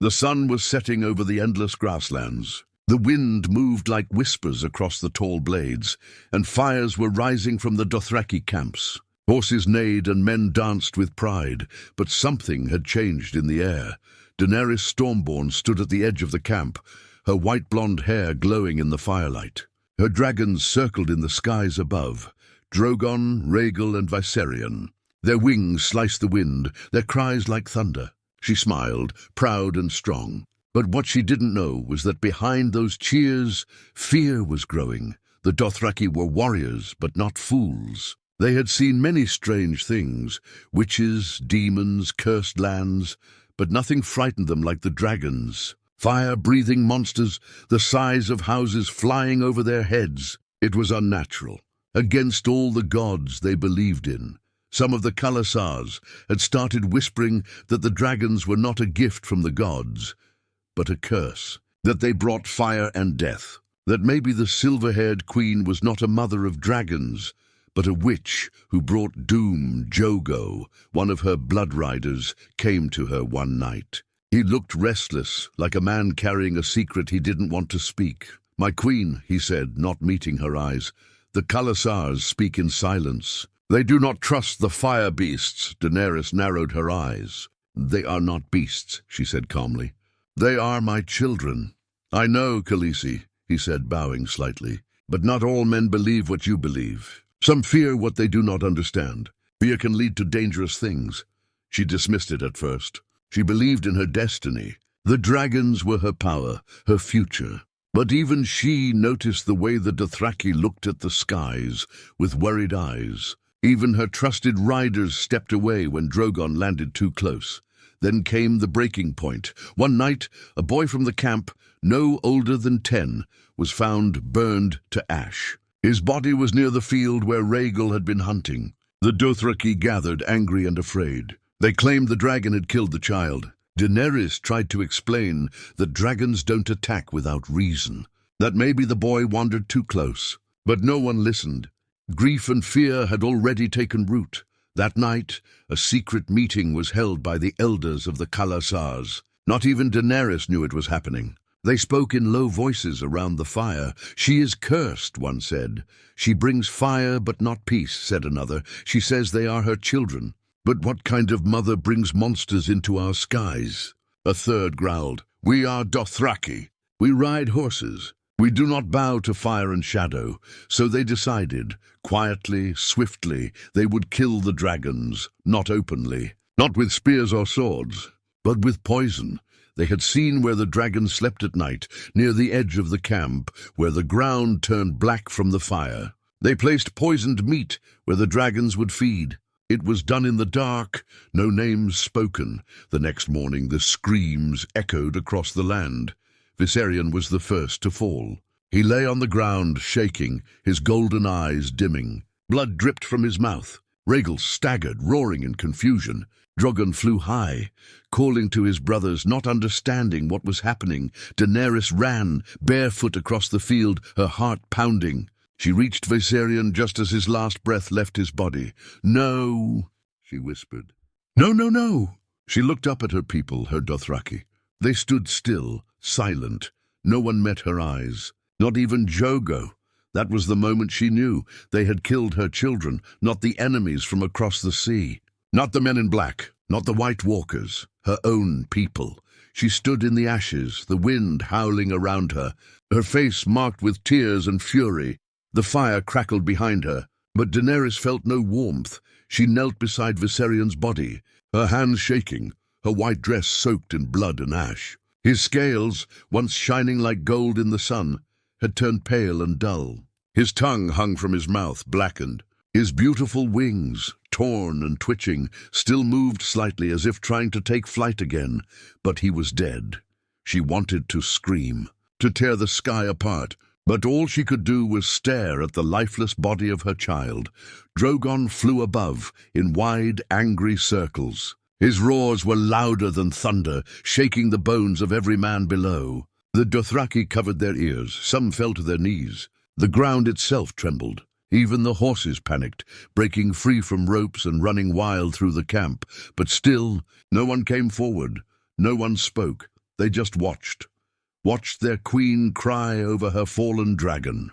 The sun was setting over the endless grasslands. The wind moved like whispers across the tall blades, and fires were rising from the Dothraki camps. Horses neighed and men danced with pride, but something had changed in the air. Daenerys Stormborn stood at the edge of the camp, her white-blonde hair glowing in the firelight. Her dragons circled in the skies above, Drogon, Rhaegal, and Viserion. Their wings sliced the wind, their cries like thunder. She smiled, proud and strong. But what she didn't know was that behind those cheers, fear was growing. The Dothraki were warriors, but not fools. They had seen many strange things, witches, demons, cursed lands, but nothing frightened them like the dragons. Fire-breathing monsters, the size of houses flying over their heads. It was unnatural, against all the gods they believed in. Some of the Khalasars had started whispering that the dragons were not a gift from the gods, but a curse, that they brought fire and death, that maybe the silver-haired queen was not a mother of dragons, but a witch who brought doom. Jogo, one of her blood riders, came to her one night. He looked restless, like a man carrying a secret he didn't want to speak. "My queen," he said, not meeting her eyes, "the Khalasars speak in silence. They do not trust the fire beasts." Daenerys narrowed her eyes. "They are not beasts," she said calmly. "They are my children." "I know, Khaleesi," he said, bowing slightly, "but not all men believe what you believe. Some fear what they do not understand. Fear can lead to dangerous things." She dismissed it at first. She believed in her destiny. The dragons were her power, her future. But even she noticed the way the Dothraki looked at the skies with worried eyes. Even her trusted riders stepped away when Drogon landed too close. Then came the breaking point. One night, a boy from the camp, no older than 10, was found burned to ash. His body was near the field where Rhaegal had been hunting. The Dothraki gathered, angry and afraid. They claimed the dragon had killed the child. Daenerys tried to explain that dragons don't attack without reason, that maybe the boy wandered too close. But no one listened. Grief and fear had already taken root. That night, a secret meeting was held by the elders of the Khalasars. Not even Daenerys knew it was happening. They spoke in low voices around the fire. "She is cursed," one said. "She brings fire but not peace," said another. "She says they are her children." "But what kind of mother brings monsters into our skies?" A third growled. "We are Dothraki. We ride horses. We do not bow to fire and shadow." So they decided, quietly, swiftly, they would kill the dragons, not openly, not with spears or swords, but with poison. They had seen where the dragons slept at night, near the edge of the camp, where the ground turned black from the fire. They placed poisoned meat where the dragons would feed. It was done in the dark, no names spoken. The next morning the screams echoed across the land. Viserion was the first to fall. He lay on the ground, shaking, his golden eyes dimming. Blood dripped from his mouth. Rhaegal staggered, roaring in confusion. Drogon flew high, calling to his brothers, not understanding what was happening. Daenerys ran, barefoot across the field, her heart pounding. She reached Viserion just as his last breath left his body. "No," she whispered. "No, no, no." She looked up at her people, her Dothraki. They stood still, silent. No one met her eyes, not even Jogo. That was the moment she knew. They had killed her children, not the enemies from across the sea. Not the men in black, not the White Walkers, her own people. She stood in the ashes, the wind howling around her, her face marked with tears and fury. The fire crackled behind her, but Daenerys felt no warmth. She knelt beside Viserion's body, her hands shaking, her white dress soaked in blood and ash. His scales, once shining like gold in the sun, had turned pale and dull. His tongue hung from his mouth, blackened. His beautiful wings, torn and twitching, still moved slightly as if trying to take flight again. But he was dead. She wanted to scream, to tear the sky apart, but all she could do was stare at the lifeless body of her child. Drogon flew above, in wide, angry circles. His roars were louder than thunder, shaking the bones of every man below. The Dothraki covered their ears, some fell to their knees. The ground itself trembled. Even the horses panicked, breaking free from ropes and running wild through the camp. But still, no one came forward. No one spoke. They just watched their queen cry over her fallen dragon.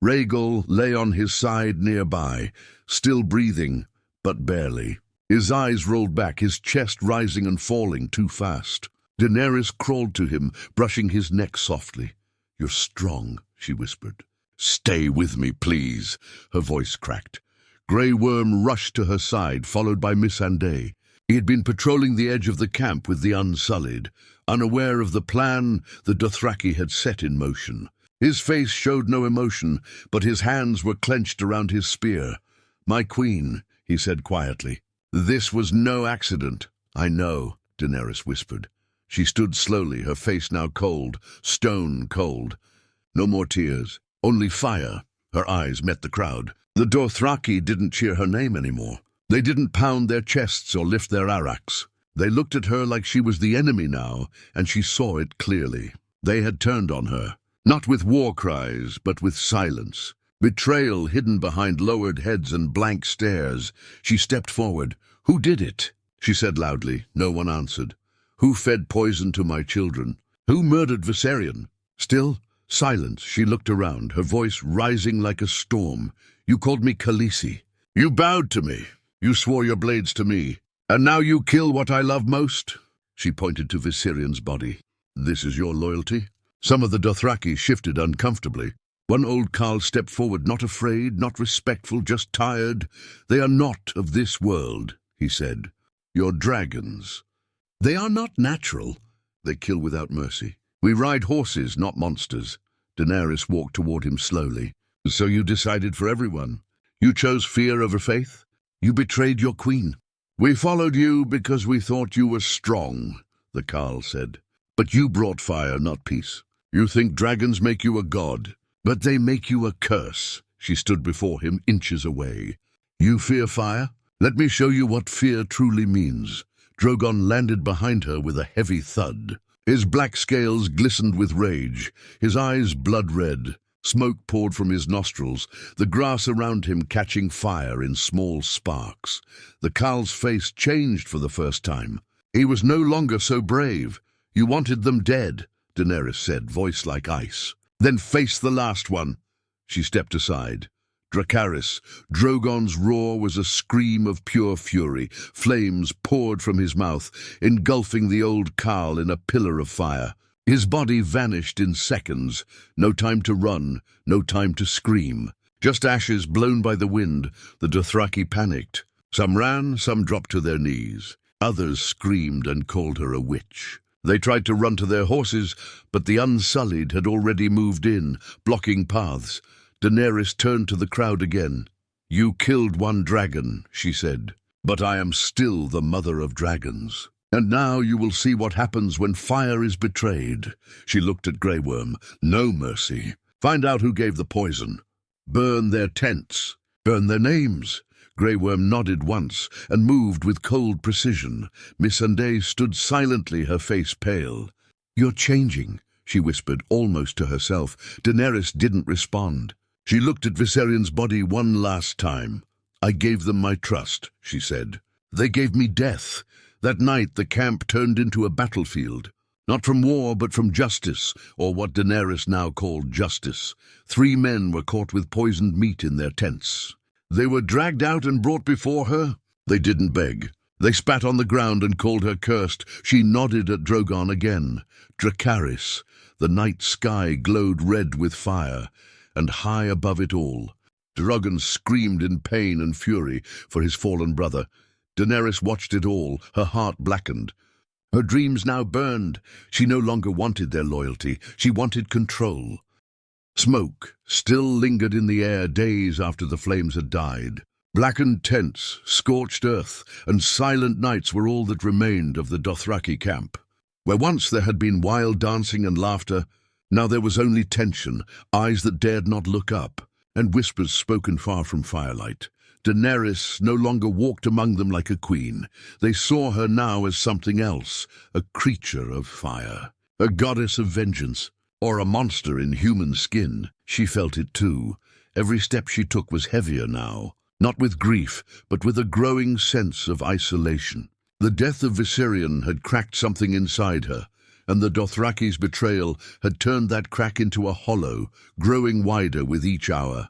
Rhaegal lay on his side nearby, still breathing, but barely. His eyes rolled back, his chest rising and falling too fast. Daenerys crawled to him, brushing his neck softly. "You're strong," she whispered. "Stay with me, please," her voice cracked. Grey Worm rushed to her side, followed by Missandei. He had been patrolling the edge of the camp with the Unsullied, unaware of the plan the Dothraki had set in motion. His face showed no emotion, but his hands were clenched around his spear. "My queen," he said quietly. "This was no accident." "I know," Daenerys whispered. She stood slowly, her face now cold, stone cold. No more tears, only fire. Her eyes met the crowd. The Dothraki didn't cheer her name anymore. They didn't pound their chests or lift their araks. They looked at her like she was the enemy now, and she saw it clearly. They had turned on her, not with war cries, but with silence. Betrayal hidden behind lowered heads and blank stares. She stepped forward. "Who did it?" she said loudly. No one answered. "Who fed poison to my children? Who murdered Viserion?" Still, silence. She looked around, her voice rising like a storm. "You called me Khaleesi. You bowed to me. You swore your blades to me. And now you kill what I love most?" She pointed to Viserion's body. "This is your loyalty?" Some of the Dothraki shifted uncomfortably. One old Khal stepped forward, not afraid, not respectful, just tired. "They are not of this world," he said. "You're dragons. They are not natural. They kill without mercy. We ride horses, not monsters." Daenerys walked toward him slowly. "So you decided for everyone. You chose fear over faith. You betrayed your queen." "We followed you because we thought you were strong," the Khal said. "But you brought fire, not peace. You think dragons make you a god, but they make you a curse." She stood before him, inches away. "You fear fire? Let me show you what fear truly means." Drogon landed behind her with a heavy thud. His black scales glistened with rage, his eyes blood-red. Smoke poured from his nostrils, the grass around him catching fire in small sparks. The Khal's face changed for the first time. He was no longer so brave. "You wanted them dead," Daenerys said, voice like ice. "Then face the last one." She stepped aside. Dracarys, Drogon's roar was a scream of pure fury. Flames poured from his mouth, engulfing the old Khal in a pillar of fire. His body vanished in seconds. No time to run, no time to scream. Just ashes blown by the wind. The Dothraki panicked. Some ran, some dropped to their knees. Others screamed and called her a witch. They tried to run to their horses, but the Unsullied had already moved in, blocking paths. Daenerys turned to the crowd again. "You killed one dragon," she said, "but I am still the mother of dragons. And now you will see what happens when fire is betrayed." She looked at Grey Worm. "No mercy. Find out who gave the poison. Burn their tents. Burn their names." Grey Worm nodded once and moved with cold precision. Missandei stood silently, her face pale. "You're changing," she whispered, almost to herself. Daenerys didn't respond. She looked at Viserion's body one last time. "I gave them my trust," she said. "They gave me death. That night the camp turned into a battlefield. Not from war, but from justice, or what Daenerys now called justice. 3 men were caught with poisoned meat in their tents. They were dragged out and brought before her. They didn't beg. They spat on the ground and called her cursed." She nodded at Drogon again. Dracarys. The night sky glowed red with fire, and high above it all, Drogon screamed in pain and fury for his fallen brother. Daenerys watched it all, her heart blackened. Her dreams now burned. She no longer wanted their loyalty. She wanted control. Smoke still lingered in the air days after the flames had died. Blackened tents, scorched earth, and silent nights were all that remained of the Dothraki camp. Where once there had been wild dancing and laughter, now there was only tension, eyes that dared not look up, and whispers spoken far from firelight. Daenerys no longer walked among them like a queen. They saw her now as something else, a creature of fire, a goddess of vengeance, or a monster in human skin. She felt it too. Every step she took was heavier now, not with grief, but with a growing sense of isolation. The death of Viserion had cracked something inside her, and the Dothraki's betrayal had turned that crack into a hollow, growing wider with each hour.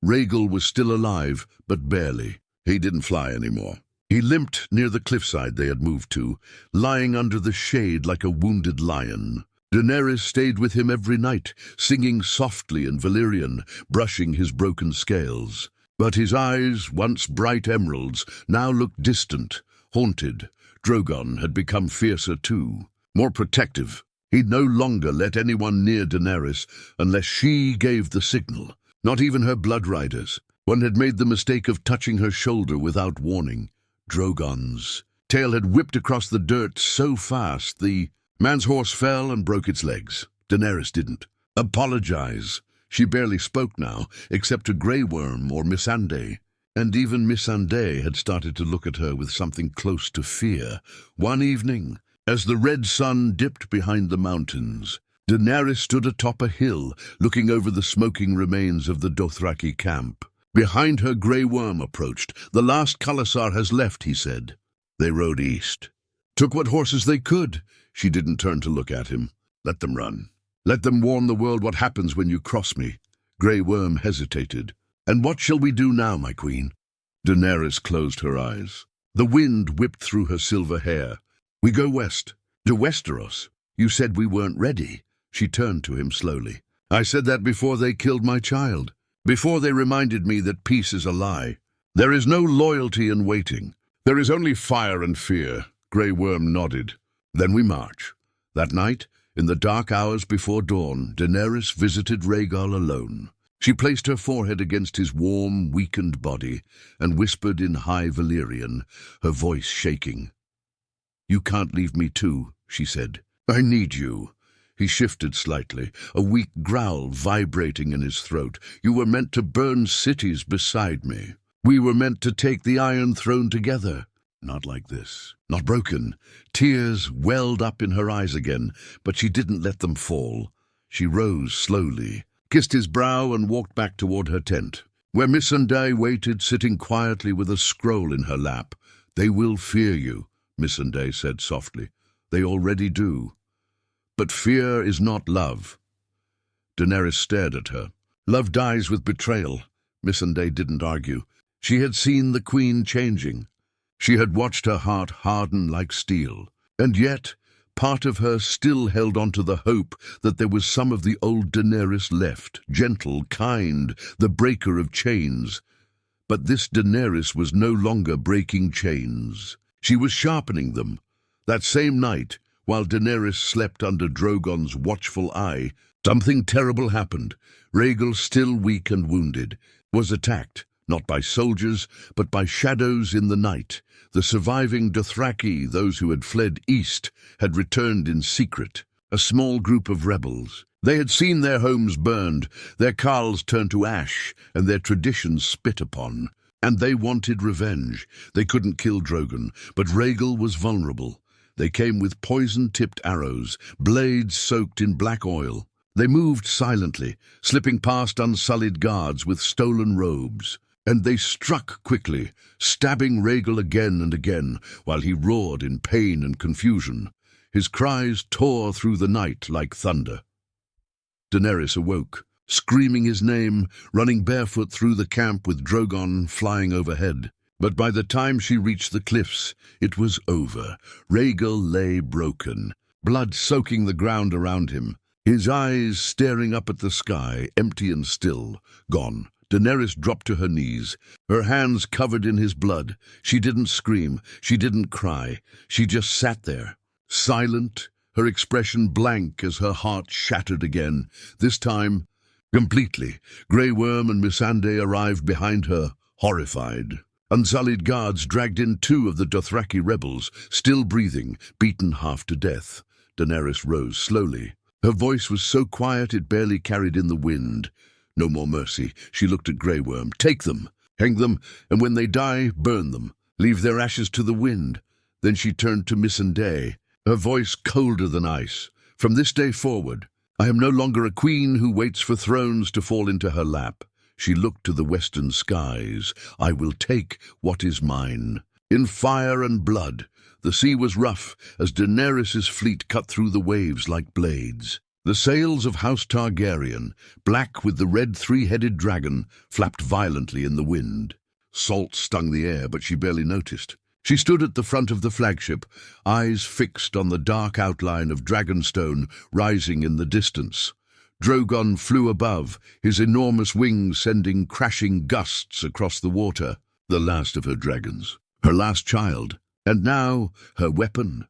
Rhaegal was still alive, but barely. He didn't fly anymore. He limped near the cliffside they had moved to, lying under the shade like a wounded lion. Daenerys stayed with him every night, singing softly in Valyrian, brushing his broken scales. But his eyes, once bright emeralds, now looked distant, haunted. Drogon had become fiercer too, more protective. He'd no longer let anyone near Daenerys unless she gave the signal, not even her blood riders. One had made the mistake of touching her shoulder without warning. Drogon's tail had whipped across the dirt so fast the man's horse fell and broke its legs. Daenerys didn't apologize. She barely spoke now, except to Grey Worm or Missandei. And even Missandei had started to look at her with something close to fear. One evening, as the red sun dipped behind the mountains, Daenerys stood atop a hill, looking over the smoking remains of the Dothraki camp. Behind her, Grey Worm approached. "The last Khalasar has left," he said. They rode east. Took what horses they could. She didn't turn to look at him. "Let them run. Let them warn the world what happens when you cross me." Grey Worm hesitated. "And what shall we do now, my queen?" Daenerys closed her eyes. The wind whipped through her silver hair. "We go west, to Westeros. You said we weren't ready." She turned to him slowly. "I said that before they killed my child. Before they reminded me that peace is a lie. There is no loyalty in waiting. There is only fire and fear." Grey Worm nodded. "Then we march." That night, in the dark hours before dawn, Daenerys visited Rhaegal alone. She placed her forehead against his warm, weakened body and whispered in high Valyrian, her voice shaking. "You can't leave me too," she said. "I need you." He shifted slightly, a weak growl vibrating in his throat. "You were meant to burn cities beside me. We were meant to take the Iron Throne together. Not like this. Not broken." Tears welled up in her eyes again, but she didn't let them fall. She rose slowly, kissed his brow and walked back toward her tent, where Missandei waited, sitting quietly with a scroll in her lap. "They will fear you," Missandei said softly. "They already do. But fear is not love." Daenerys stared at her. "Love dies with betrayal." Missandei didn't argue. She had seen the queen changing. She had watched her heart harden like steel. And yet, part of her still held on to the hope that there was some of the old Daenerys left, gentle, kind, the breaker of chains. But this Daenerys was no longer breaking chains. She was sharpening them. That same night, while Daenerys slept under Drogon's watchful eye, something terrible happened. Rhaegal, still weak and wounded, was attacked, not by soldiers, but by shadows in the night. The surviving Dothraki, those who had fled east, had returned in secret, a small group of rebels. They had seen their homes burned, their carls turned to ash, and their traditions spit upon. And they wanted revenge. They couldn't kill Drogon, but Rhaegal was vulnerable. They came with poison-tipped arrows, blades soaked in black oil. They moved silently, slipping past unsullied guards with stolen robes. And they struck quickly, stabbing Rhaegal again and again, while he roared in pain and confusion. His cries tore through the night like thunder. Daenerys awoke, screaming his name, running barefoot through the camp with Drogon flying overhead. But by the time she reached the cliffs, it was over. Rhaegal lay broken, blood soaking the ground around him, his eyes staring up at the sky, empty and still, gone. Daenerys dropped to her knees, her hands covered in his blood. She didn't scream, she didn't cry. She just sat there, silent, her expression blank as her heart shattered again, this time completely. Grey Worm and Missandei arrived behind her, horrified. Unsullied guards dragged in 2 of the Dothraki rebels, still breathing, beaten half to death. Daenerys rose slowly. Her voice was so quiet it barely carried in the wind. "No more mercy." She looked at Grey Worm. "Take them, hang them, and when they die, burn them. Leave their ashes to the wind." Then she turned to Missandei, her voice colder than ice. "From this day forward, I am no longer a queen who waits for thrones to fall into her lap." She looked to the western skies. "I will take what is mine." In fire and blood, The sea was rough as Daenerys' fleet cut through the waves like blades. The sails of House Targaryen, black with the red three-headed dragon, flapped violently in the wind. Salt stung the air, but she barely noticed. She stood at the front of the flagship, eyes fixed on the dark outline of Dragonstone rising in the distance. Drogon flew above, his enormous wings sending crashing gusts across the water. The last of her dragons, her last child, and now her weapon.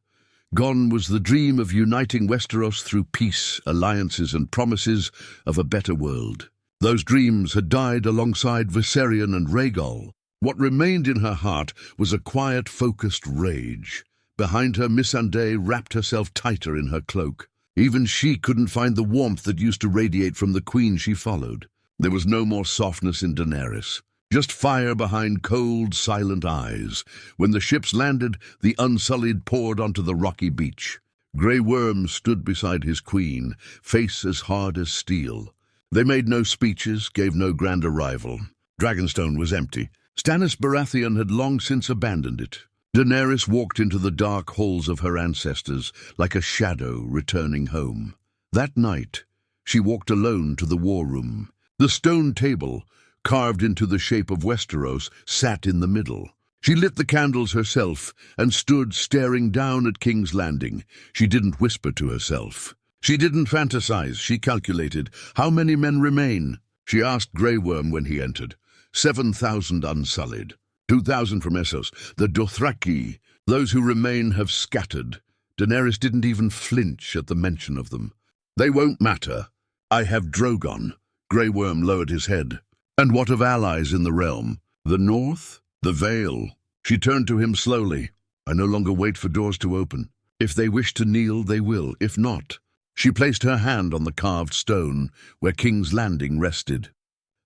Gone was the dream of uniting Westeros through peace, alliances, and promises of a better world. Those dreams had died alongside Viserion and Rhaegal. What remained in her heart was a quiet, focused rage. Behind her, Missandei wrapped herself tighter in her cloak. Even she couldn't find the warmth that used to radiate from the queen she followed. There was no more softness in Daenerys. Just fire behind cold, silent eyes. When the ships landed, the Unsullied poured onto the rocky beach. Grey Worm stood beside his queen, face as hard as steel. They made no speeches, gave no grand arrival. Dragonstone was empty. Stannis Baratheon had long since abandoned it. Daenerys walked into the dark halls of her ancestors, like a shadow returning home. That night, she walked alone to the war room. The stone table, carved into the shape of Westeros, sat in the middle. She lit the candles herself and stood staring down at King's Landing. She didn't whisper to herself. She didn't fantasize. She calculated. How many men remain? She asked Grey Worm when he entered. 7,000 unsullied. 2,000 from Essos. The Dothraki. Those who remain have scattered. Daenerys didn't even flinch at the mention of them. They won't matter. I have Drogon. Grey Worm lowered his head. And what of allies in the realm? The North? The Vale? She turned to him slowly. I no longer wait for doors to open. If they wish to kneel, they will. If not. She placed her hand on the carved stone where King's Landing rested.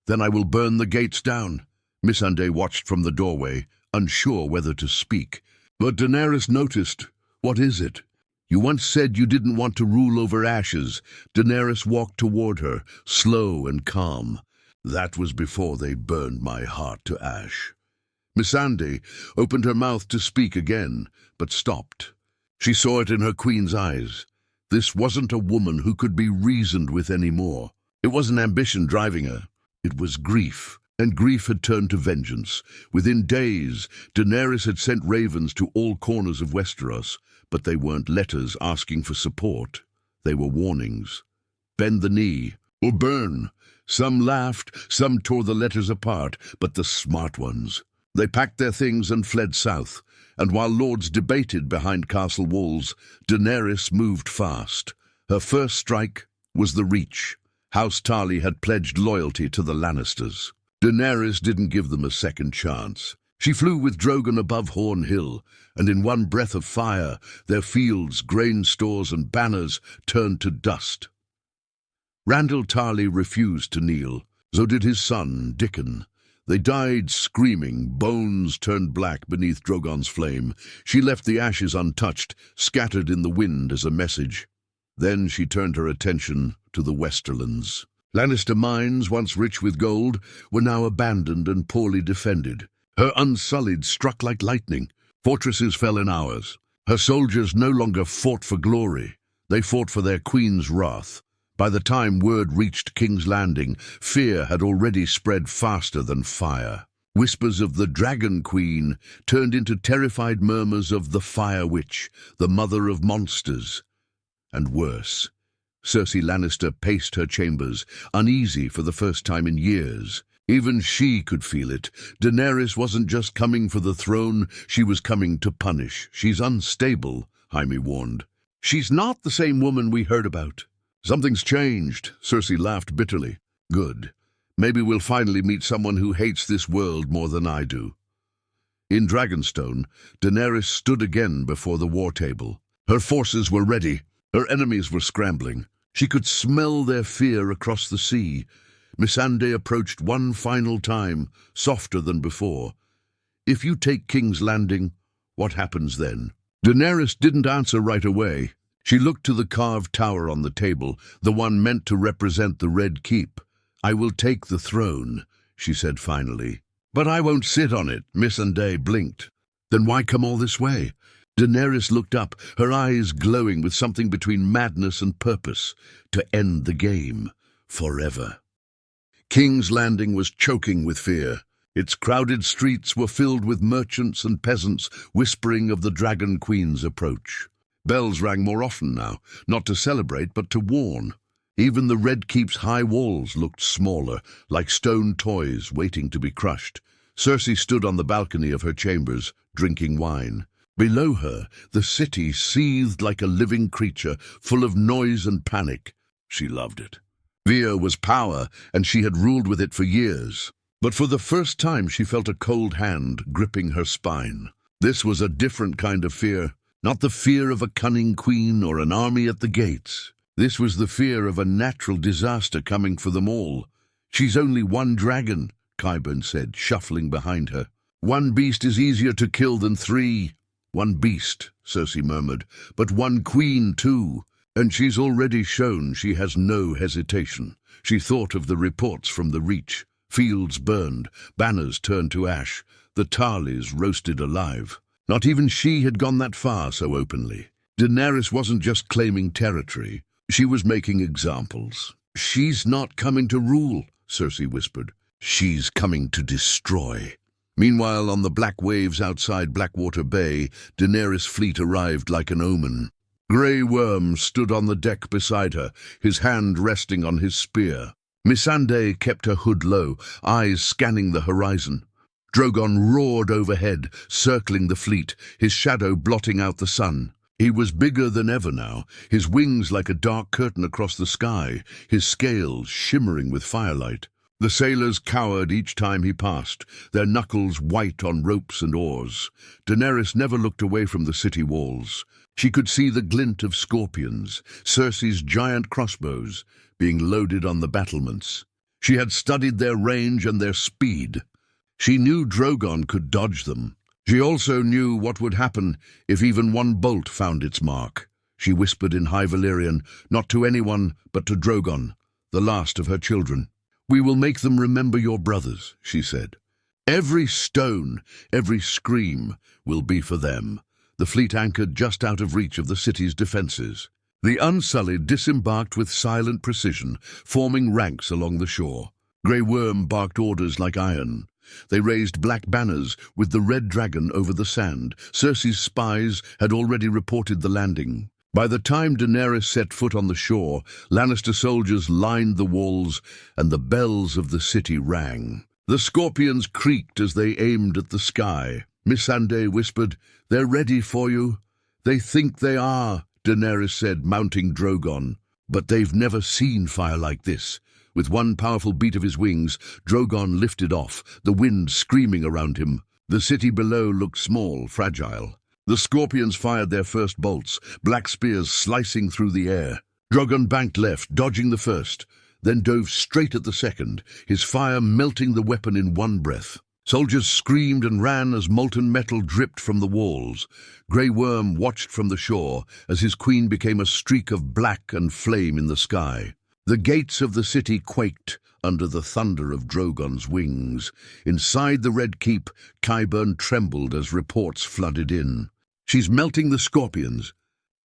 Then I will burn the gates down. Missandei watched from the doorway, unsure whether to speak. But Daenerys noticed. What is it? You once said you didn't want to rule over ashes. Daenerys walked toward her, slow and calm. That was before they burned my heart to ash. Missandei opened her mouth to speak again, but stopped. She saw it in her queen's eyes. This wasn't a woman who could be reasoned with anymore. It wasn't ambition driving her. It was grief, and grief had turned to vengeance. Within days, Daenerys had sent ravens to all corners of Westeros, but they weren't letters asking for support. They were warnings. Bend the knee, or burn. Some laughed, some tore the letters apart, but the smart ones. They packed their things and fled south, and while lords debated behind castle walls, Daenerys moved fast. Her first strike was the Reach. House Tarly had pledged loyalty to the Lannisters. Daenerys didn't give them a second chance. She flew with Drogon above Horn Hill, and in one breath of fire, their fields, grain stores, and banners turned to dust. Randyll Tarly refused to kneel. So did his son, Dickon. They died screaming, bones turned black beneath Drogon's flame. She left the ashes untouched, scattered in the wind as a message. Then she turned her attention to the Westerlands. Lannister mines, once rich with gold, were now abandoned and poorly defended. Her Unsullied struck like lightning. Fortresses fell in hours. Her soldiers no longer fought for glory. They fought for their queen's wrath. By the time word reached King's Landing, fear had already spread faster than fire. Whispers of the Dragon Queen turned into terrified murmurs of the Fire Witch, the mother of monsters. And worse, Cersei Lannister paced her chambers, uneasy for the first time in years. Even she could feel it. Daenerys wasn't just coming for the throne, she was coming to punish. She's unstable, Jaime warned. She's not the same woman we heard about. Something's changed, Cersei laughed bitterly. Good. Maybe we'll finally meet someone who hates this world more than I do. In Dragonstone, Daenerys stood again before the war table. Her forces were ready. Her enemies were scrambling. She could smell their fear across the sea. Missandei approached one final time, softer than before. If you take King's Landing, what happens then? Daenerys didn't answer right away. She looked to the carved tower on the table, the one meant to represent the Red Keep. I will take the throne, she said finally. But I won't sit on it, Missandei blinked. Then why come all this way? Daenerys looked up, her eyes glowing with something between madness and purpose, to end the game forever. King's Landing was choking with fear. Its crowded streets were filled with merchants and peasants whispering of the Dragon Queen's approach. Bells rang more often now, not to celebrate but to warn. Even the Red Keep's high walls looked smaller, like stone toys waiting to be crushed. Cersei stood on the balcony of her chambers, drinking wine. Below her, the city seethed like a living creature, full of noise and panic. She loved it. Fear was power, and she had ruled with it for years. But for the first time she felt a cold hand gripping her spine. This was a different kind of fear, not the fear of a cunning queen or an army at the gates. This was the fear of a natural disaster coming for them all. "She's only one dragon," Qyburn said, shuffling behind her. "One beast is easier to kill than 3. "One beast," Cersei murmured, "but one queen too. And she's already shown she has no hesitation." She thought of the reports from the Reach. Fields burned, banners turned to ash, the Tarleys roasted alive. Not even she had gone that far so openly. Daenerys wasn't just claiming territory, she was making examples. "She's not coming to rule," Cersei whispered. "She's coming to destroy." Meanwhile, on the black waves outside Blackwater Bay, Daenerys' fleet arrived like an omen. Grey Worm stood on the deck beside her, his hand resting on his spear. Missandei kept her hood low, eyes scanning the horizon. Drogon roared overhead, circling the fleet, his shadow blotting out the sun. He was bigger than ever now, his wings like a dark curtain across the sky, his scales shimmering with firelight. The sailors cowered each time he passed, their knuckles white on ropes and oars. Daenerys never looked away from the city walls. She could see the glint of scorpions, Cersei's giant crossbows, being loaded on the battlements. She had studied their range and their speed. She knew Drogon could dodge them. She also knew what would happen if even one bolt found its mark. She whispered in High Valyrian, not to anyone but to Drogon, the last of her children. "We will make them remember your brothers," she said. "Every stone, every scream will be for them." The fleet anchored just out of reach of the city's defences. The Unsullied disembarked with silent precision, forming ranks along the shore. Grey Worm barked orders like iron. They raised black banners with the red dragon over the sand. Cersei's spies had already reported the landing. By the time Daenerys set foot on the shore, Lannister soldiers lined the walls and the bells of the city rang. The scorpions creaked as they aimed at the sky. Missandei whispered, "They're ready for you." "They think they are," Daenerys said, mounting Drogon. "But they've never seen fire like this." With one powerful beat of his wings, Drogon lifted off, the wind screaming around him. The city below looked small, fragile. The scorpions fired their first bolts, black spears slicing through the air. Drogon banked left, dodging the first, then dove straight at the second, his fire melting the weapon in one breath. Soldiers screamed and ran as molten metal dripped from the walls. Grey Worm watched from the shore as his queen became a streak of black and flame in the sky. The gates of the city quaked under the thunder of Drogon's wings. Inside the Red Keep, Qyburn trembled as reports flooded in. "She's melting the scorpions,"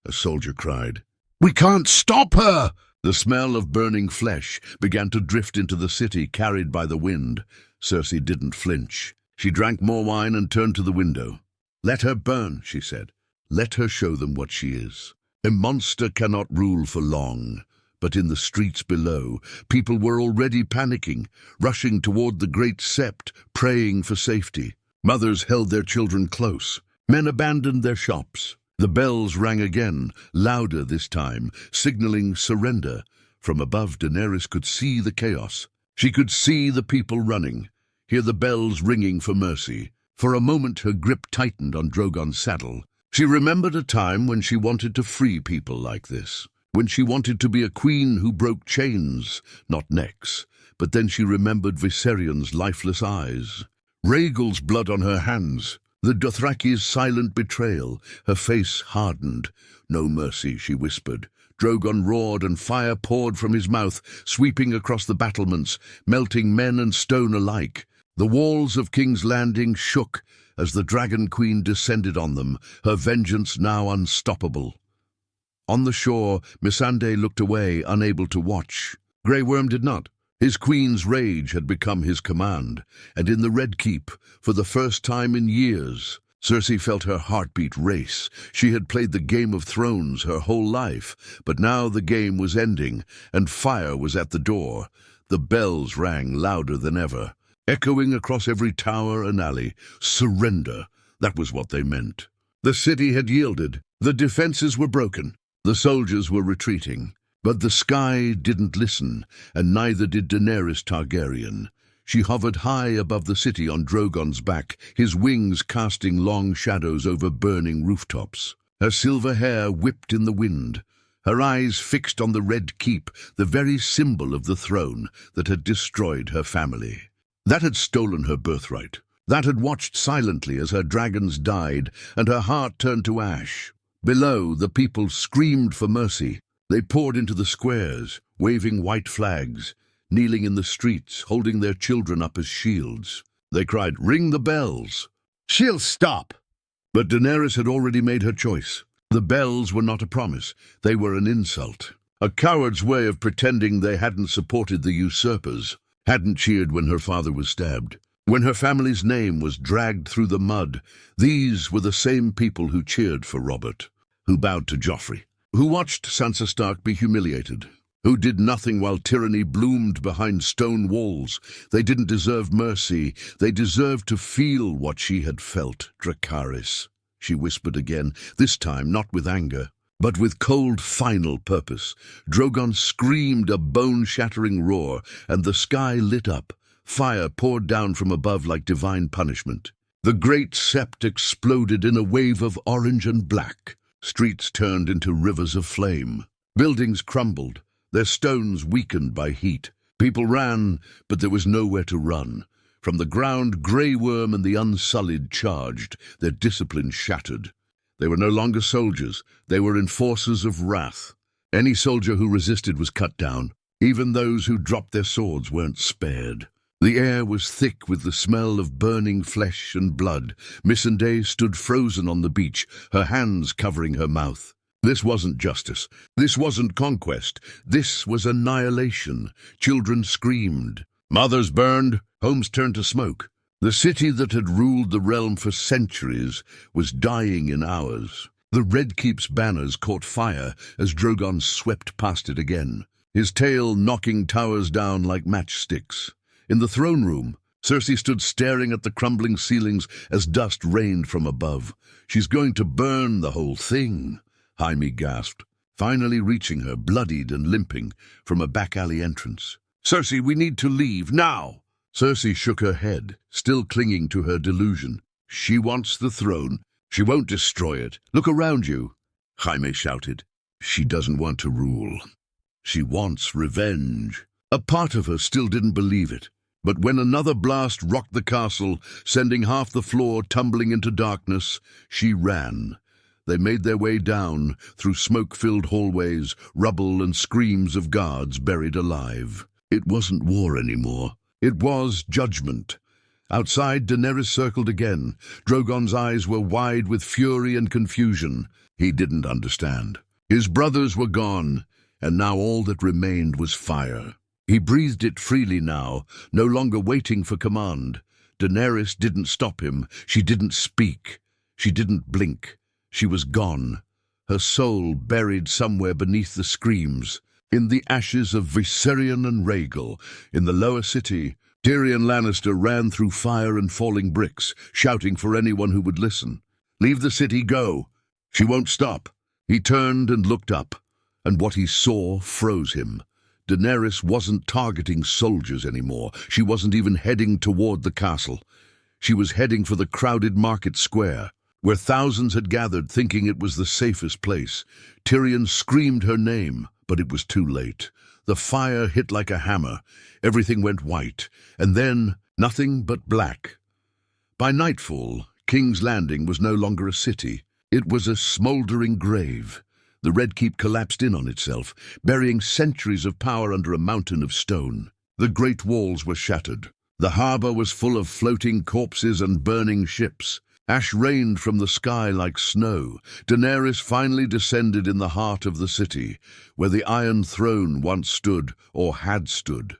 a soldier cried. "We can't stop her!" The smell of burning flesh began to drift into the city, carried by the wind. Cersei didn't flinch. She drank more wine and turned to the window. "Let her burn," she said. "Let her show them what she is. A monster cannot rule for long." But in the streets below, people were already panicking, rushing toward the great sept, praying for safety. Mothers held their children close. Men abandoned their shops. The bells rang again, louder this time, signaling surrender. From above, Daenerys could see the chaos. She could see the people running, hear the bells ringing for mercy. For a moment, her grip tightened on Drogon's saddle. She remembered a time when she wanted to free people like this, when she wanted to be a queen who broke chains, not necks. But then she remembered Viserion's lifeless eyes, Rhaegal's blood on her hands, the Dothraki's silent betrayal. Her face hardened. "No mercy," she whispered. Drogon roared and fire poured from his mouth, sweeping across the battlements, melting men and stone alike. The walls of King's Landing shook as the Dragon Queen descended on them, her vengeance now unstoppable. On the shore, Missandei looked away, unable to watch. Grey Worm did not. His queen's rage had become his command, and in the Red Keep, for the first time in years, Cersei felt her heartbeat race. She had played the Game of Thrones her whole life, but now the game was ending, and fire was at the door. The bells rang louder than ever, echoing across every tower and alley. Surrender, that was what they meant. The city had yielded. The defenses were broken. The soldiers were retreating. But the sky didn't listen, and neither did Daenerys Targaryen. She hovered high above the city on Drogon's back, his wings casting long shadows over burning rooftops. Her silver hair whipped in the wind, her eyes fixed on the Red Keep, the very symbol of the throne that had destroyed her family. That had stolen her birthright. That had watched silently as her dragons died, and her heart turned to ash. Below, the people screamed for mercy. They poured into the squares, waving white flags, kneeling in the streets, holding their children up as shields. They cried, "Ring the bells!" "She'll stop!" But Daenerys had already made her choice. The bells were not a promise. They were an insult. A coward's way of pretending they hadn't supported the usurpers, hadn't cheered when her father was stabbed, when her family's name was dragged through the mud. These were the same people who cheered for Robert, who bowed to Joffrey, who watched Sansa Stark be humiliated, who did nothing while tyranny bloomed behind stone walls. They didn't deserve mercy. They deserved to feel what she had felt. "Dracarys," she whispered again, this time not with anger, but with cold, final purpose. Drogon screamed a bone-shattering roar, and the sky lit up. Fire poured down from above like divine punishment. The great sept exploded in a wave of orange and black. Streets turned into rivers of flame. Buildings crumbled, their stones weakened by heat. People ran, but there was nowhere to run. From the ground, Grey Worm and the Unsullied charged, their discipline shattered. They were no longer soldiers. They were enforcers of wrath. Any soldier who resisted was cut down. Even those who dropped their swords weren't spared. The air was thick with the smell of burning flesh and blood. Missandei stood frozen on the beach, her hands covering her mouth. This wasn't justice. This wasn't conquest. This was annihilation. Children screamed. Mothers burned. Homes turned to smoke. The city that had ruled the realm for centuries was dying in hours. The Red Keep's banners caught fire as Drogon swept past it again, his tail knocking towers down like matchsticks. In the throne room, Cersei stood staring at the crumbling ceilings as dust rained from above. "She's going to burn the whole thing," Jaime gasped, finally reaching her, bloodied and limping, from a back-alley entrance. "Cersei, we need to leave, now!" Cersei shook her head, still clinging to her delusion. "She wants the throne. She won't destroy it. Look around you," Jaime shouted. "She doesn't want to rule. She wants revenge." A part of her still didn't believe it. But when another blast rocked the castle, sending half the floor tumbling into darkness, she ran. They made their way down, through smoke-filled hallways, rubble and screams of guards buried alive. It wasn't war anymore. It was judgment. Outside, Daenerys circled again. Drogon's eyes were wide with fury and confusion. He didn't understand. His brothers were gone, and now all that remained was fire. He breathed it freely now, no longer waiting for command. Daenerys didn't stop him. She didn't speak. She didn't blink. She was gone, her soul buried somewhere beneath the screams. In the ashes of Viserion and Rhaegal, in the lower city, Tyrion Lannister ran through fire and falling bricks, shouting for anyone who would listen. "Leave the city, go. She won't stop." He turned and looked up, and what he saw froze him. Daenerys wasn't targeting soldiers anymore. She wasn't even heading toward the castle. She was heading for the crowded market square, where thousands had gathered thinking it was the safest place. Tyrion screamed her name, but it was too late. The fire hit like a hammer. Everything went white, and then nothing but black. By nightfall, King's Landing was no longer a city. It was a smoldering grave. The Red Keep collapsed in on itself, burying centuries of power under a mountain of stone. The great walls were shattered. The harbor was full of floating corpses and burning ships. Ash rained from the sky like snow. Daenerys finally descended in the heart of the city, where the Iron Throne once stood, or had stood.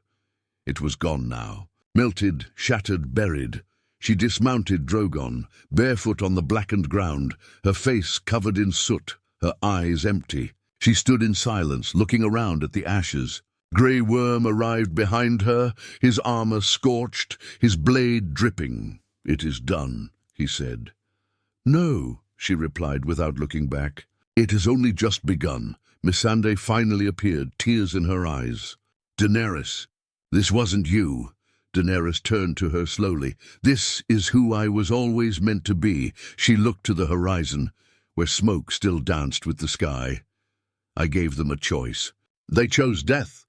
It was gone now. Melted, shattered, buried. She dismounted Drogon, barefoot on the blackened ground, her face covered in soot, her eyes empty. She stood in silence, looking around at the ashes. Grey Worm arrived behind her, his armor scorched, his blade dripping. "It is done," he said. "No," she replied without looking back. "It has only just begun." Missandei finally appeared, tears in her eyes. "Daenerys, this wasn't you." Daenerys turned to her slowly. "This is who I was always meant to be." She looked to the horizon, where smoke still danced with the sky. "I gave them a choice. They chose death."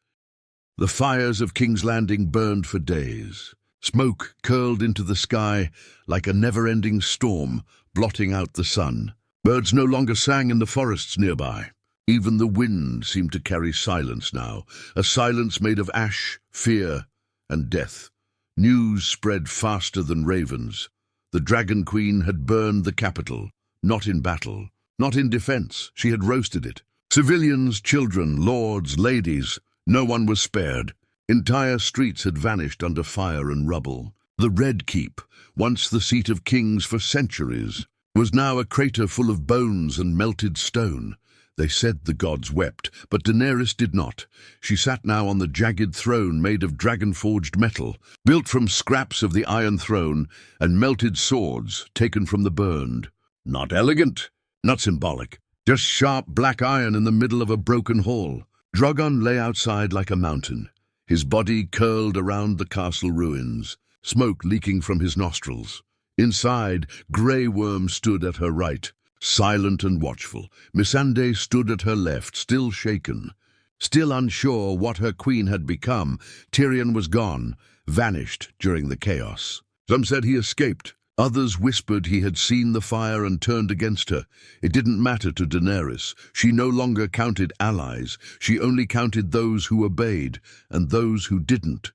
The fires of King's Landing burned for days. Smoke curled into the sky like a never-ending storm, blotting out the sun. Birds no longer sang in the forests nearby. Even the wind seemed to carry silence now, a silence made of ash, fear, and death. News spread faster than ravens. The Dragon Queen had burned the capital, not in battle, not in defense. She had roasted it. Civilians, children, lords, ladies, no one was spared. Entire streets had vanished under fire and rubble. The Red Keep, once the seat of kings for centuries, was now a crater full of bones and melted stone. They said the gods wept, but Daenerys did not. She sat now on the jagged throne made of dragon-forged metal, built from scraps of the Iron Throne and melted swords taken from the burned. Not elegant, not symbolic, just sharp black iron in the middle of a broken hall. Drogon lay outside like a mountain, his body curled around the castle ruins, smoke leaking from his nostrils. Inside, Grey Worm stood at her right, silent and watchful. Missandei stood at her left, still shaken, still unsure what her queen had become. Tyrion was gone, vanished during the chaos. Some said he escaped. Others whispered he had seen the fire and turned against her. It didn't matter to Daenerys. She no longer counted allies. She only counted those who obeyed and those who didn't.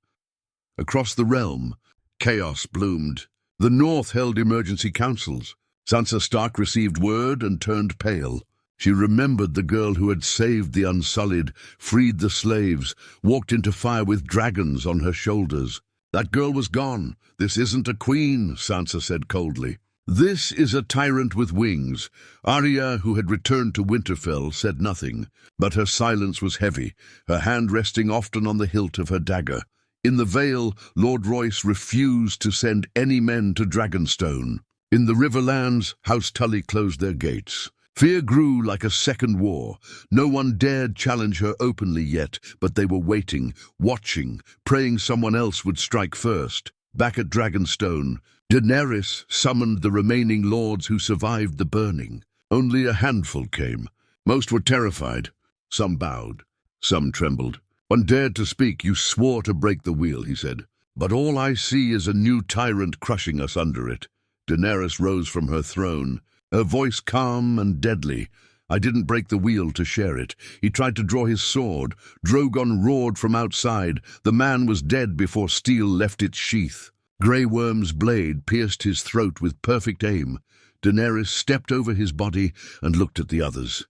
Across the realm, chaos bloomed. The North held emergency councils. Sansa Stark received word and turned pale. She remembered the girl who had saved the Unsullied, freed the slaves, walked into fire with dragons on her shoulders. That girl was gone. "This isn't a queen," Sansa said coldly. "This is a tyrant with wings." Arya, who had returned to Winterfell, said nothing, but her silence was heavy, her hand resting often on the hilt of her dagger. In the Vale, Lord Royce refused to send any men to Dragonstone. In the Riverlands, House Tully closed their gates. Fear grew like a second war. No one dared challenge her openly yet, but they were waiting, watching, praying someone else would strike first. Back at Dragonstone, Daenerys summoned the remaining lords who survived the burning. Only a handful came. Most were terrified. Some bowed. Some trembled. One dared to speak. "You swore to break the wheel," he said. "But all I see is a new tyrant crushing us under it." Daenerys rose from her throne, her voice calm and deadly. "I didn't break the wheel to share it." He tried to draw his sword. Drogon roared from outside. The man was dead before steel left its sheath. Grey Worm's blade pierced his throat with perfect aim. Daenerys stepped over his body and looked at the others.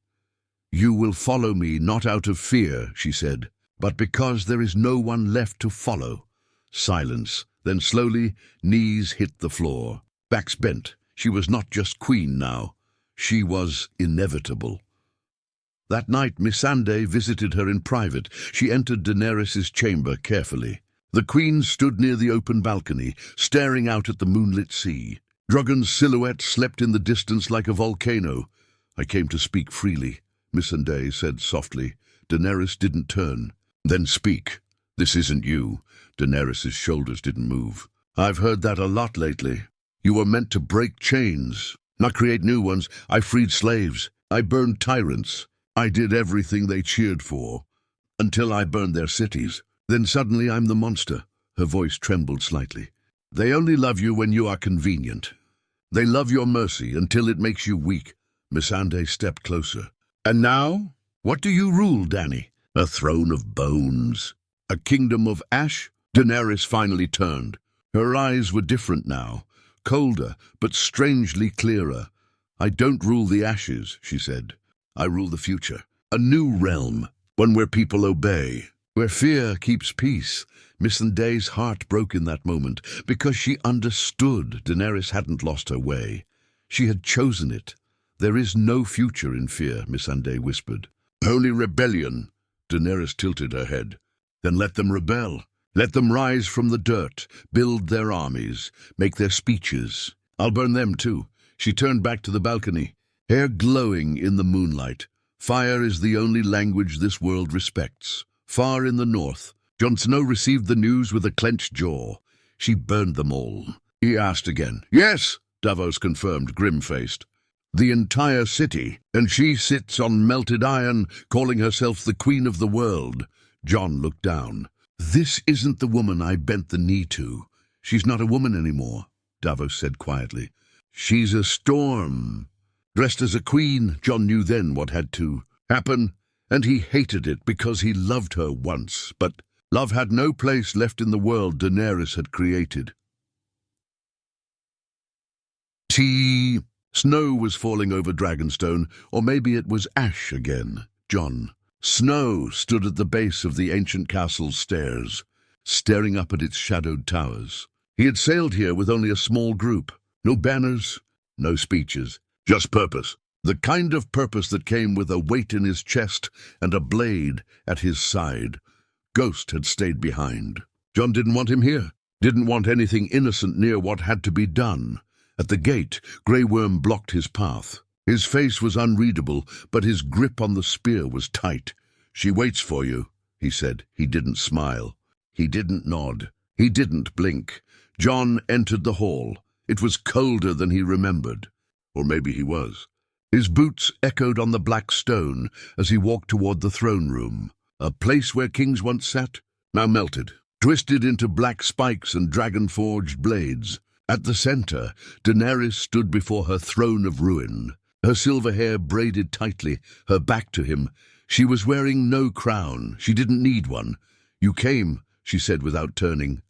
"You will follow me not out of fear," she said, "but because there is no one left to follow." Silence. Then slowly, knees hit the floor. Backs bent. She was not just queen now. She was inevitable. That night, Missandei visited her in private. She entered Daenerys' chamber carefully. The queen stood near the open balcony, staring out at the moonlit sea. Drogon's silhouette slept in the distance like a volcano. "I came to speak freely," Missandei said softly. Daenerys didn't turn. "Then speak. This isn't you." Daenerys' shoulders didn't move. "I've heard that a lot lately. You were meant to break chains, not create new ones. I freed slaves. I burned tyrants. I did everything they cheered for, until I burned their cities. Then suddenly I'm the monster." Her voice trembled slightly. "They only love you when you are convenient. They love your mercy until it makes you weak." Missandei stepped closer. "And now? What do you rule, Dany? A throne of bones? A kingdom of ash?" Daenerys finally turned. Her eyes were different now. colder, but strangely clearer. "I don't rule the ashes," she said. "I rule the future. A new realm, one where people obey, where fear keeps peace." Missandei's heart broke in that moment, because she understood Daenerys hadn't lost her way. She had chosen it. "There is no future in fear," Missandei whispered. "Only rebellion." Daenerys tilted her head. "Then let them rebel. Let them rise from the dirt, build their armies, make their speeches. I'll burn them too." She turned back to the balcony, hair glowing in the moonlight. Fire is the only language this world respects. Far in the north, Jon Snow received the news with a clenched jaw. "She burned them all?" he asked again. "Yes," Davos confirmed, grim-faced. "The entire city, and she sits on melted iron, calling herself the Queen of the World." Jon looked down. "This isn't the woman I bent the knee to. She's not a woman anymore," Davos said quietly. "She's a storm." Dressed as a queen, Jon knew then what had to happen, and he hated it because he loved her once, but love had no place left in the world Daenerys had created. Snow was falling over Dragonstone, or maybe it was ash again. Jon Snow stood at the base of the ancient castle's stairs, staring up at its shadowed towers. He had sailed here with only a small group. No banners, no speeches, just purpose. The kind of purpose that came with a weight in his chest and a blade at his side. Ghost had stayed behind. Jon didn't want him here, didn't want anything innocent near what had to be done. At the gate, Grey Worm blocked his path. His face was unreadable, but his grip on the spear was tight. "She waits for you," he said. He didn't smile. He didn't nod. He didn't blink. Jon entered the hall. It was colder than he remembered. Or maybe he was. His boots echoed on the black stone as he walked toward the throne room. A place where kings once sat, now melted, twisted into black spikes and dragon-forged blades. At the center, Daenerys stood before her throne of ruin, her silver hair braided tightly, her back to him. She was wearing no crown. She didn't need one. "You came," she said without turning.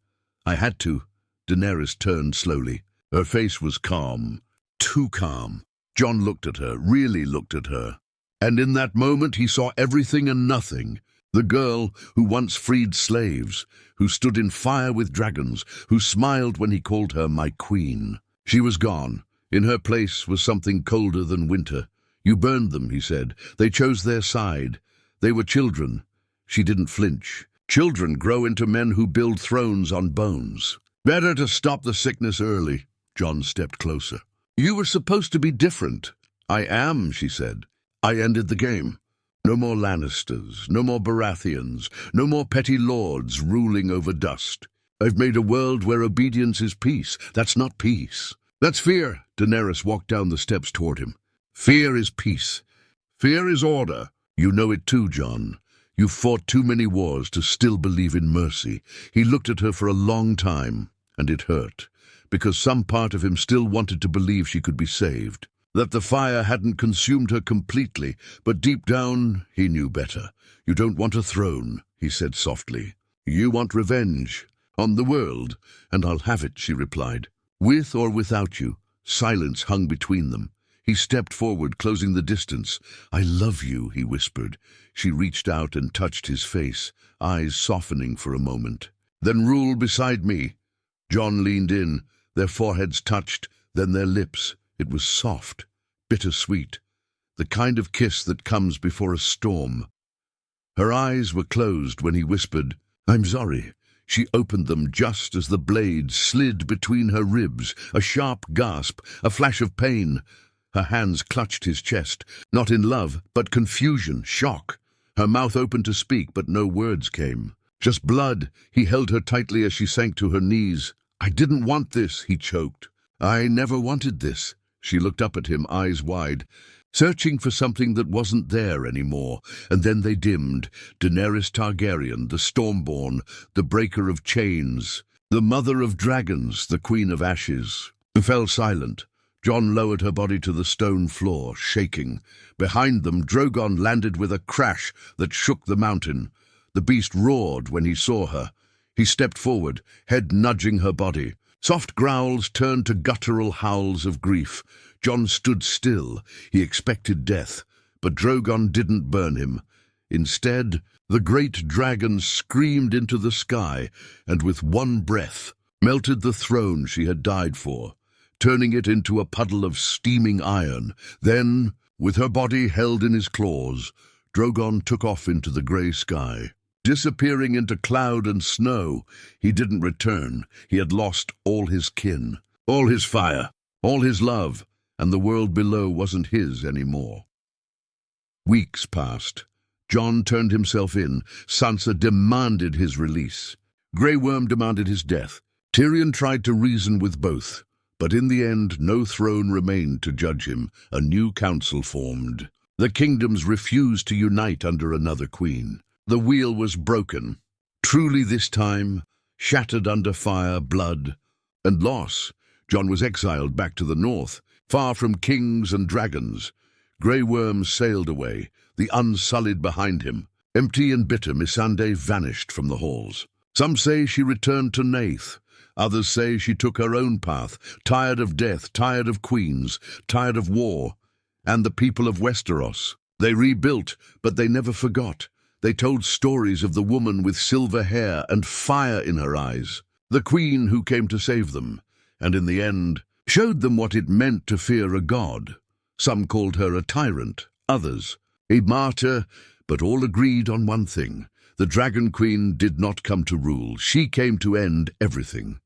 "I had to." Daenerys turned slowly. Her face was calm, too calm. Jon looked at her, really looked at her. And in that moment he saw everything and nothing. The girl who once freed slaves, who stood in fire with dragons, who smiled when he called her my queen. She was gone. In her place was something colder than winter. "You burned them," he said. "They chose their side. They were children." She didn't flinch. Children grow into men who build thrones on bones. "Better to stop the sickness early." Jon stepped closer. "You were supposed to be different." "I am," she said. "I ended the game. No more Lannisters, no more Baratheons, no more petty lords ruling over dust. I've made a world where obedience is peace. That's not peace. That's fear." Daenerys walked down the steps toward him. "Fear is peace. Fear is order. You know it too, Jon. You've fought too many wars to still believe in mercy." He looked at her for a long time, and it hurt, because some part of him still wanted to believe she could be saved. That the fire hadn't consumed her completely, but deep down he knew better. "You don't want a throne," he said softly. "You want revenge on the world, and I'll have it," she replied. "With or without you." Silence hung between them. He stepped forward, closing the distance. "I love you," he whispered. She reached out and touched his face, eyes softening for a moment. "Then rule beside me." Jon leaned in. Their foreheads touched, then their lips. It was soft, bittersweet, the kind of kiss that comes before a storm. Her eyes were closed when he whispered, "I'm sorry." She opened them just as the blade slid between her ribs, a sharp gasp, a flash of pain. Her hands clutched his chest, not in love, but confusion, shock. Her mouth opened to speak, but no words came. Just blood. He held her tightly as she sank to her knees. "I didn't want this," he choked. "I never wanted this." She looked up at him, eyes wide, searching for something that wasn't there anymore, and then they dimmed. Daenerys Targaryen, the Stormborn, the breaker of chains, the mother of dragons, the queen of ashes, fell silent. Jon lowered her body to the stone floor, shaking. Behind them, Drogon landed with a crash that shook the mountain. The beast roared when he saw her. He stepped forward, head nudging her body. Soft growls turned to guttural howls of grief. Jon stood still. He expected death, but Drogon didn't burn him. Instead, the great dragon screamed into the sky and with one breath melted the throne she had died for, turning it into a puddle of steaming iron. Then, with her body held in his claws, Drogon took off into the grey sky. Disappearing into cloud and snow, he didn't return. He had lost all his kin, all his fire, all his love, and the world below wasn't his anymore. Weeks passed. Jon turned himself in. Sansa demanded his release. Grey Worm demanded his death. Tyrion tried to reason with both, but in the end no throne remained to judge him. A new council formed. The kingdoms refused to unite under another queen. The wheel was broken, truly this time, shattered under fire, blood, and loss. Jon was exiled back to the north, far from kings and dragons. Grey Worm sailed away, the unsullied behind him. Empty and bitter, Missandei vanished from the halls. Some say she returned to Nath. Others say she took her own path, tired of death, tired of queens, tired of war, and the people of Westeros. They rebuilt, but they never forgot. They told stories of the woman with silver hair and fire in her eyes, the queen who came to save them, and in the end showed them what it meant to fear a god. Some called her a tyrant, others a martyr, but all agreed on one thing. The Dragon Queen did not come to rule. She came to end everything.